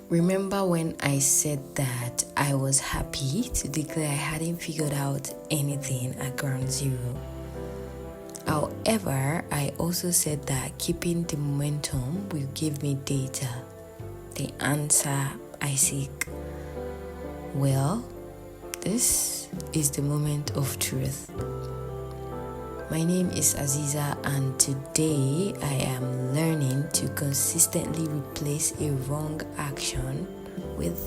Remember when I said that I was happy to declare I hadn't figured out anything at ground zero? However, I also said that keeping the momentum will give me data, the answer I seek. Well, this is the moment of truth. My name is Azeezah, and today I am learning to consistently replace a wrong action with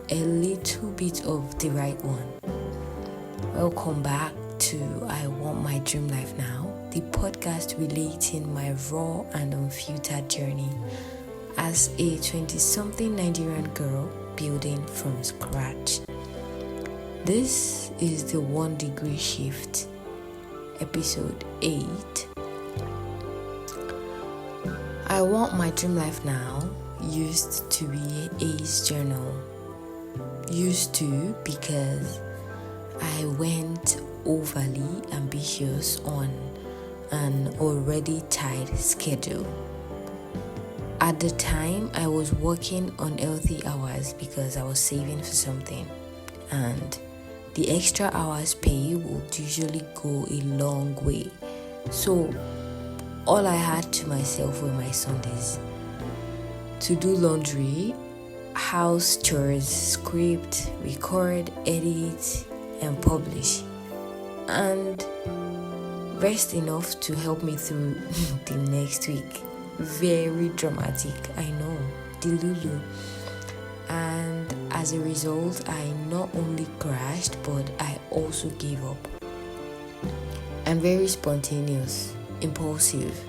a little bit of the right one. Welcome back to I Want My Dream Life Now, the podcast relating my raw and unfiltered journey as a 20-something Nigerian girl building from scratch. This is the 1 Degree Shift, episode 8. I Want My Dream Life Now used to be A's journal. Used to because I went overly ambitious on an already tight schedule. At the time, I was working unhealthy hours because I was saving for something, and the extra hours pay would usually go a long way. So all I had to myself were my Sundays to do laundry, house chores, script, record, edit, and publish, and rest enough to help me through the next week. Very dramatic, I know, Delulu. And as a result, I not only crashed, but I also gave up. I'm very spontaneous, impulsive.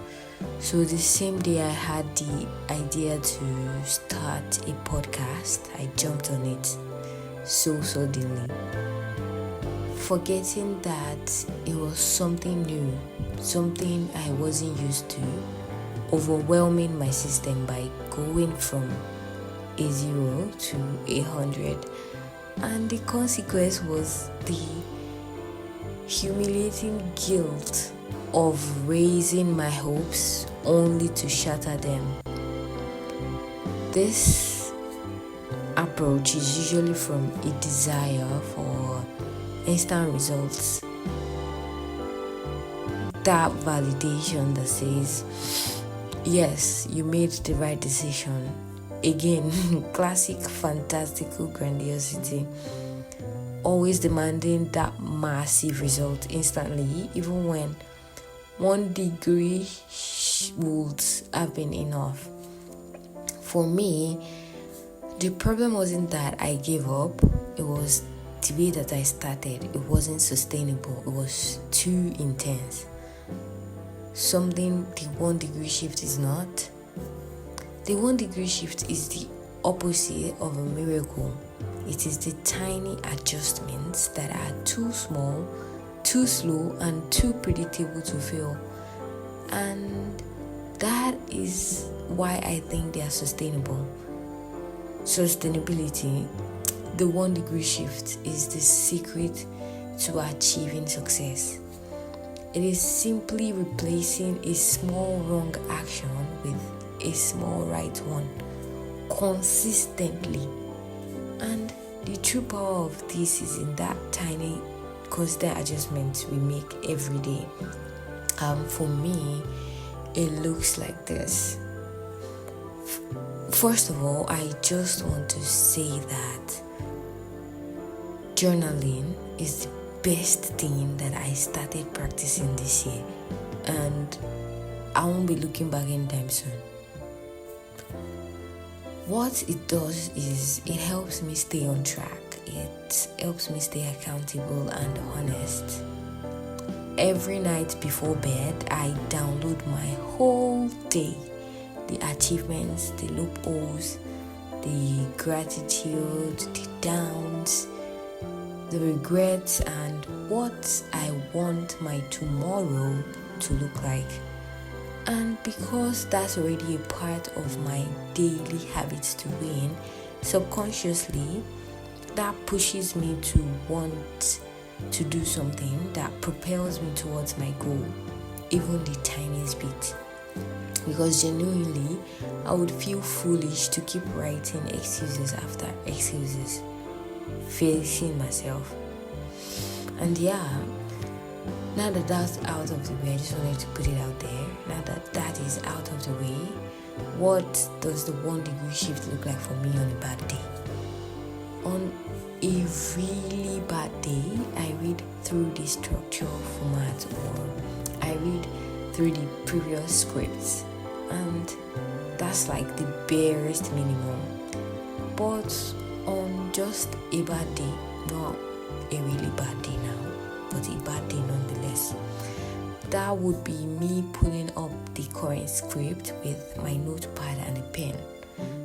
So the same day I had the idea to start a podcast, I jumped on it so suddenly, forgetting that it was something new, something I wasn't used to, overwhelming my system by going from a 0 to 100, and the consequence was the humiliating guilt of raising my hopes only to shatter them. This approach is usually from a desire for instant results, that validation that says, yes, you made the right decision. Again, classic fantastical grandiosity, always demanding that massive result instantly, even when 1 degree would have been enough. For me, the problem wasn't that I gave up, it was the way that I started. It wasn't sustainable, it was too intense. Something the 1 degree shift is not. The 1 degree shift is the opposite of a miracle. It is the tiny adjustments that are too small, too slow, and too predictable to fail. And that is why I think they are sustainable. Sustainability, the 1 degree shift, is the secret to achieving success. It is simply replacing a small wrong action with a small right one consistently. And the true power of this is in that tiny constant adjustments we make every day. For me, it looks like this. First of all, I just want to say that journaling is the best thing that I started practicing this year, and I won't be looking back anytime soon. What it does is it helps me stay on track. It helps me stay accountable and honest. Every night before bed, I download my whole day. The achievements, the loopholes, the gratitude, the downs, the regrets, and what I want my tomorrow to look like. And because that's already a part of my daily habits to win, subconsciously, that pushes me to want to do something that propels me towards my goal, even the tiniest bit. because genuinely I would feel foolish to keep writing excuses after excuses, facing myself. And now that that's out of the way, I just wanted to put it out there. Now that that is out of the way, what does the 1 degree shift look like for me on a bad day? On a really bad day, I read through the structure format, or I read through the previous scripts, and that's like the barest minimum. But on just a bad day, not a really bad day now, but a bad day nonetheless, that would be me pulling up the current script with my notepad and a pen.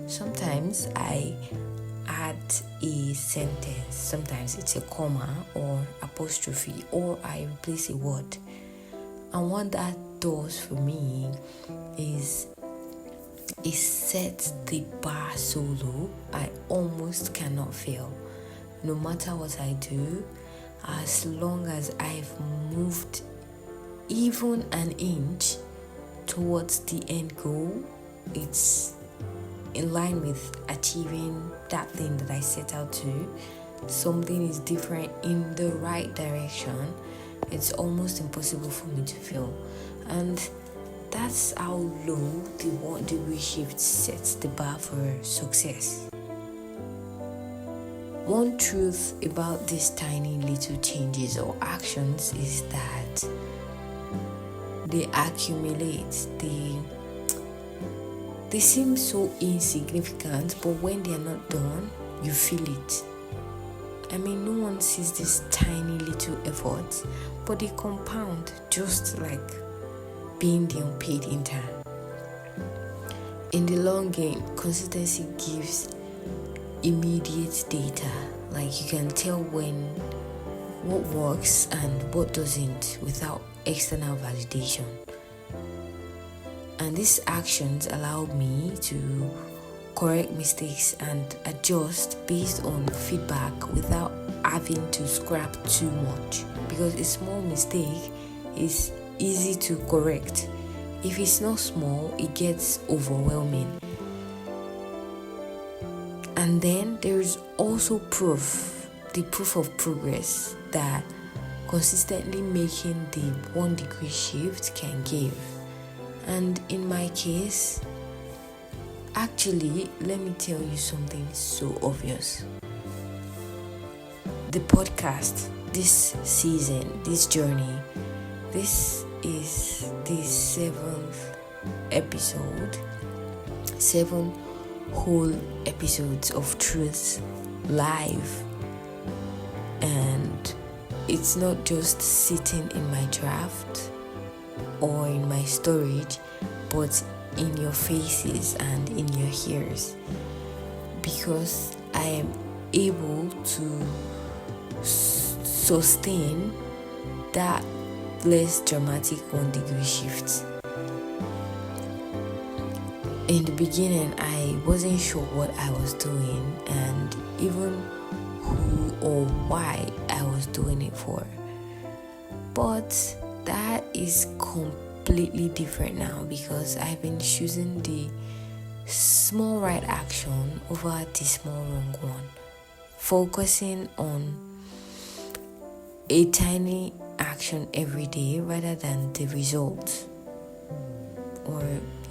Sometimes I add a sentence, sometimes it's a comma or apostrophe, or I replace a word. And what that does for me is it sets the bar so low I almost cannot fail. No matter what I do, as long as I've moved even an inch towards the end goal, it's in line with achieving that thing that I set out to. Something is different in the right direction. It's almost impossible for me to fail. And that's how low the 1 degree shift sets the bar for success. One truth about these tiny little changes or actions is that they accumulate. They seem so insignificant, but when they are not done, you feel it. I mean, no one sees these tiny little efforts, but they compound, just like being the unpaid intern. In the long game, consistency gives immediate data. Like, you can tell what works and what doesn't without external validation. And these actions allow me to correct mistakes and adjust based on feedback without having to scrap too much, because a small mistake is easy to correct. If it's not small, it gets overwhelming. And then there's also the proof of progress that consistently making the 1 degree shift can give. And in my case, actually, let me tell you something so obvious. The podcast, this season, this journey, this is the 7th episode, 7 whole episodes of Truth live. And it's not just sitting in my draft or in my storage, but in your faces and in your ears, because I am able to sustain that less dramatic 1 degree shift. In the beginning, I wasn't sure what I was doing, and even who or why I was doing it for. But that is completely different now, because I've been choosing the small right action over the small wrong one, focusing on a tiny action every day rather than the result or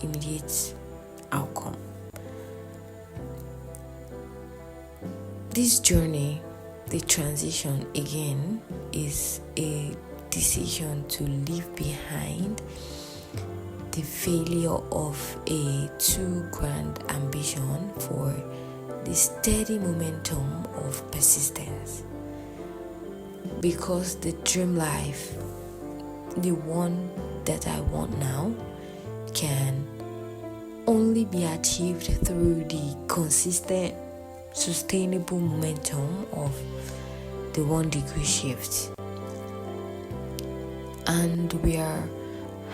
immediate outcome. This journey, the transition again, is a decision to leave behind the failure of a too grand ambition for the steady momentum of persistence. Because the dream life, the one that I want now, can only be achieved through the consistent, sustainable momentum of the 1 degree shift. And we are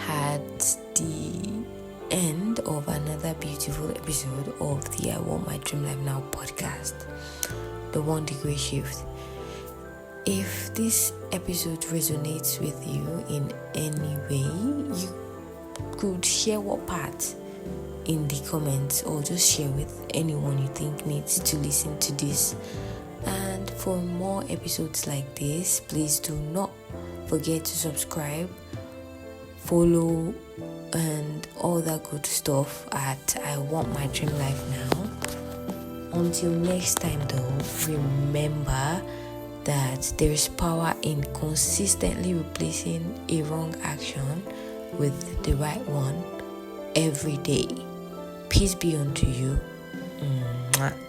at the end of another beautiful episode of the I Want My Dream Life Now podcast, the 1 degree shift. If this episode resonates with you in any way, you could share what part in the comments, or just share with anyone you think needs to listen to this. And for more episodes like this, please do not forget to subscribe, follow, and all that good stuff at I Want My Dream Life Now. Until next time though, remember that there is power in consistently replacing a wrong action with the right one every day. Peace be unto you. Mwah.